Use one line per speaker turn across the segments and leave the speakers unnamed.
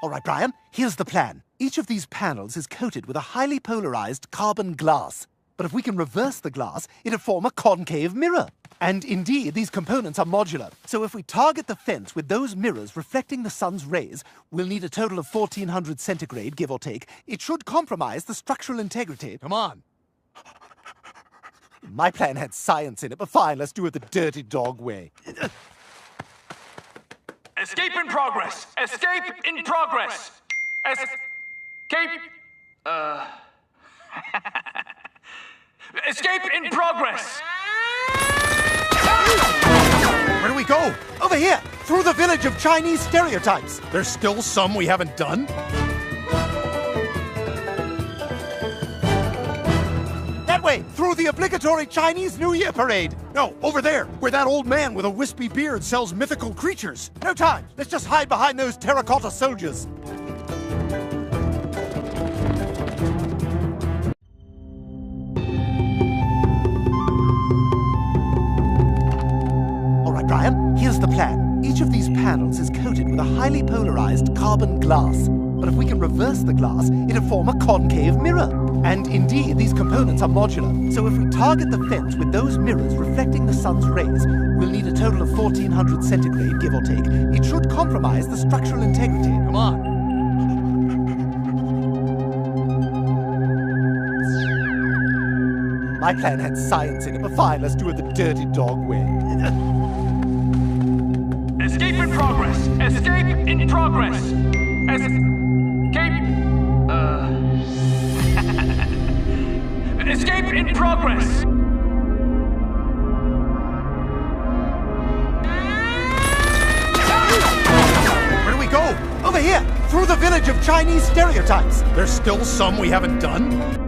All right, Brian, here's the plan. Each of these panels is coated with a highly polarized carbon glass. But if we can reverse the glass, it'll form a concave mirror. And indeed, these components are modular. So if we target the fence with those mirrors reflecting the sun's rays, we'll need a total of 1400 centigrade, give or take. It should compromise the structural integrity.
Come on.
My plan had science in it, but fine, let's do it the dirty dog way.
Escape in progress! Escape in progress! Escape... Escape in progress!
Where do we go? Over here! Through the village of Chinese stereotypes!
There's still some we haven't done?
That way! Through the obligatory Chinese New Year parade!
No, over there, where that old man with a wispy beard sells mythical creatures.
No time! Let's just hide behind those terracotta soldiers! Brian, here's the plan. Each of these panels is coated with a highly polarized carbon glass. But if we can reverse the glass, it'll form a concave mirror. And indeed, these components are modular. So if we target the fence with those mirrors reflecting the sun's rays, we'll need a total of 1400 centigrade, give or take. It should compromise the structural integrity.
Come on.
My plan had science in it, but fine, let's do it the dirty dog way.
Escape in progress! Escape in progress! Escape in progress!
Where do we go? Over here! Through the village of Chinese stereotypes!
There's still some we haven't done?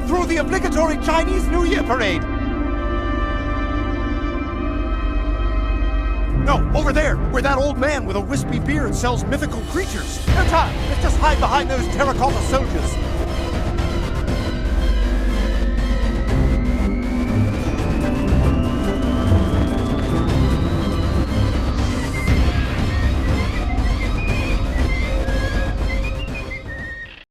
Through the obligatory Chinese New Year parade!
No, over there, where that old man with a wispy beard sells mythical creatures.
No time! Let's just hide behind those terracotta soldiers!